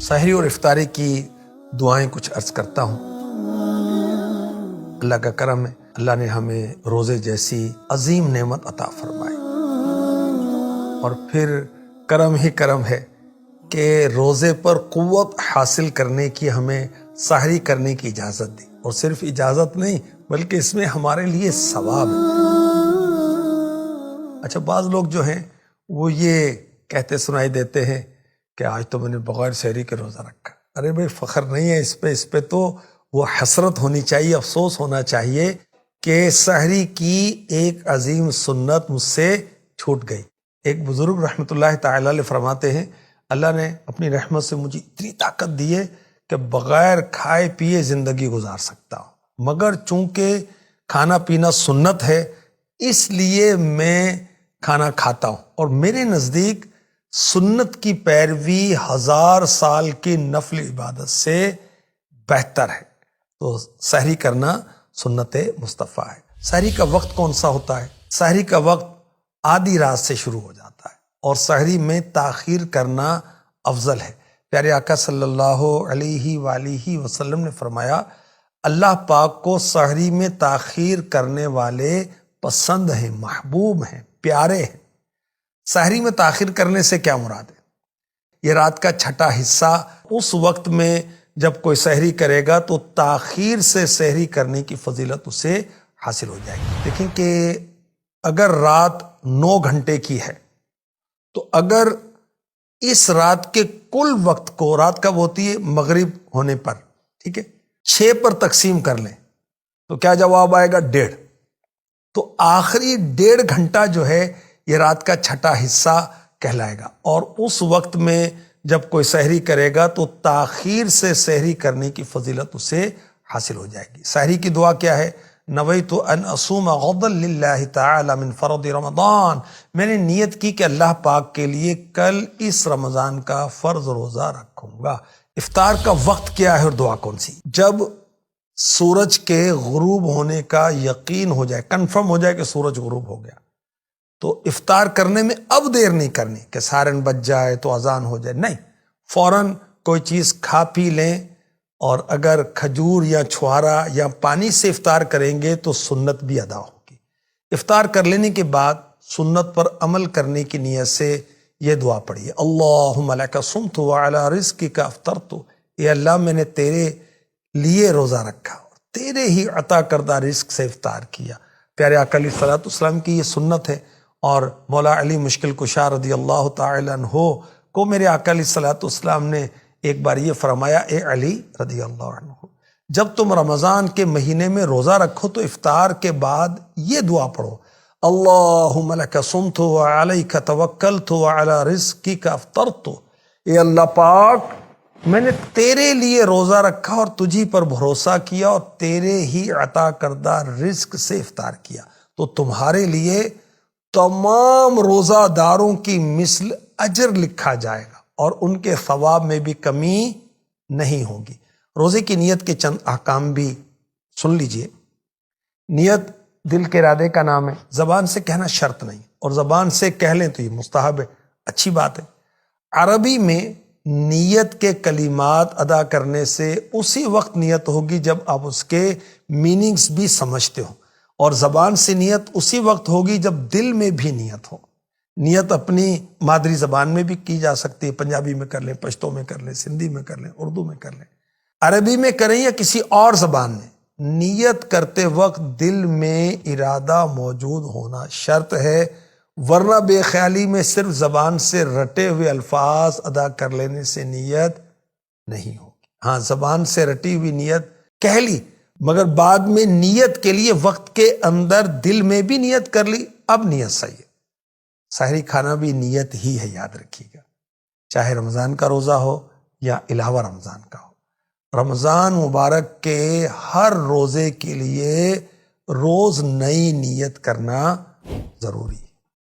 سحری اور افطاری کی دعائیں کچھ عرض کرتا ہوں۔ اللہ کا کرم ہے، اللہ نے ہمیں روزے جیسی عظیم نعمت عطا فرمائی، اور پھر کرم ہی کرم ہے کہ روزے پر قوت حاصل کرنے کی ہمیں سحری کرنے کی اجازت دی، اور صرف اجازت نہیں بلکہ اس میں ہمارے لیے ثواب ہے۔ اچھا، بعض لوگ جو ہیں وہ یہ کہتے سنائی دیتے ہیں کہ آج تو میں نے بغیر سحری کے روزہ رکھا۔ ارے بھائی، فخر نہیں ہے اس پہ تو وہ حسرت ہونی چاہیے، افسوس ہونا چاہیے کہ سحری کی ایک عظیم سنت مجھ سے چھوٹ گئی۔ ایک بزرگ رحمۃ اللہ تعالی علیہ فرماتے ہیں، اللہ نے اپنی رحمت سے مجھے اتنی طاقت دی ہے کہ بغیر کھائے پیے زندگی گزار سکتا ہوں، مگر چونکہ کھانا پینا سنت ہے اس لیے میں کھانا کھاتا ہوں، اور میرے نزدیک سنت کی پیروی 1000 سال کی نفل عبادت سے بہتر ہے۔ تو سحری کرنا سنت مصطفیٰ ہے۔ سحری کا وقت کون سا ہوتا ہے؟ سحری کا وقت آدھی رات سے شروع ہو جاتا ہے، اور سحری میں تاخیر کرنا افضل ہے۔ پیارے آقا صلی اللہ علیہ وآلہ وسلم نے فرمایا، اللہ پاک کو سحری میں تاخیر کرنے والے پسند ہیں، محبوب ہیں، پیارے ہیں۔ سحری میں تاخیر کرنے سے کیا مراد ہے؟ یہ رات کا چھٹا حصہ، اس وقت میں جب کوئی سحری کرے گا تو تاخیر سے سحری کرنے کی فضیلت اسے حاصل ہو جائے گی۔ دیکھیں کہ اگر رات 9 گھنٹے کی ہے تو اگر اس رات کے کل وقت کو، رات کب ہوتی ہے؟ مغرب ہونے پر، ٹھیک ہے، 6 پر تقسیم کر لیں تو کیا جواب آئے گا؟ 1.5۔ تو آخری 1.5 گھنٹہ جو ہے یہ رات کا چھٹا حصہ کہلائے گا، اور اس وقت میں جب کوئی سحری کرے گا تو تاخیر سے سحری کرنے کی فضیلت اسے حاصل ہو جائے گی۔ سحری کی دعا کیا ہے؟ نویت ان اصوم غدا للہ تعالی من فرض رمضان، میں نے نیت کی کہ اللہ پاک کے لیے کل اس رمضان کا فرض روزہ رکھوں گا۔ افطار کا وقت کیا ہے اور دعا کون سی؟ جب سورج کے غروب ہونے کا یقین ہو جائے، کنفرم ہو جائے کہ سورج غروب ہو گیا، تو افطار کرنے میں اب دیر نہیں کرنی کہ سارن بج جائے تو اذان ہو جائے، نہیں، فوراً کوئی چیز کھا پی لیں، اور اگر کھجور یا چھوارا یا پانی سے افطار کریں گے تو سنت بھی ادا ہوگی۔ افطار کر لینے کے بعد سنت پر عمل کرنے کی نیت سے یہ دعا پڑھیے، اللہم لک صمت وعلی رزقک افطرت، اے اللہ میں نے تیرے لیے روزہ رکھا اور تیرے ہی عطا کردہ رزق سے افطار کیا۔ پیارے آقا علیہ الصلوۃ والسلام کی یہ سنت ہے، اور مولا علی مشکل کشا رضی اللہ تعالی عنہ کو میرے آقا علیہ الصلوۃ والسلام نے ایک بار یہ فرمایا، اے علی رضی اللہ عنہ، جب تم رمضان کے مہینے میں روزہ رکھو تو افطار کے بعد یہ دعا پڑھو، اللہم لک صمت وعلیک توکلت وعلی رزقک افطرت، اے اللہ پاک میں نے تیرے لیے روزہ رکھا اور تجھی پر بھروسہ کیا اور تیرے ہی عطا کردہ رزق سے افطار کیا، تو تمہارے لیے تمام روزہ داروں کی مثل اجر لکھا جائے گا، اور ان کے ثواب میں بھی کمی نہیں ہوگی۔ روزے کی نیت کے چند احکام بھی سن لیجئے۔ نیت دل کے ارادے کا نام ہے، زبان سے کہنا شرط نہیں، اور زبان سے کہہ لیں تو یہ مستحب ہے، اچھی بات ہے۔ عربی میں نیت کے کلمات ادا کرنے سے اسی وقت نیت ہوگی جب آپ اس کے میننگز بھی سمجھتے ہو، اور زبان سے نیت اسی وقت ہوگی جب دل میں بھی نیت ہو۔ نیت اپنی مادری زبان میں بھی کی جا سکتی ہے، پنجابی میں کر لیں، پشتو میں کر لیں، سندھی میں کر لیں، اردو میں کر لیں، عربی میں کریں یا کسی اور زبان میں۔ نیت کرتے وقت دل میں ارادہ موجود ہونا شرط ہے، ورنہ بے خیالی میں صرف زبان سے رٹے ہوئے الفاظ ادا کر لینے سے نیت نہیں ہوگی۔ ہاں، زبان سے رٹی ہوئی نیت کہہ لی، مگر بعد میں نیت کے لیے وقت کے اندر دل میں بھی نیت کر لی، اب نیت صحیح ہے۔ سحری کھانا بھی نیت ہی ہے، یاد رکھیے گا، چاہے رمضان کا روزہ ہو یا علاوہ رمضان کا ہو۔ رمضان مبارک کے ہر روزے کے لیے روز نئی نیت کرنا ضروری ہے۔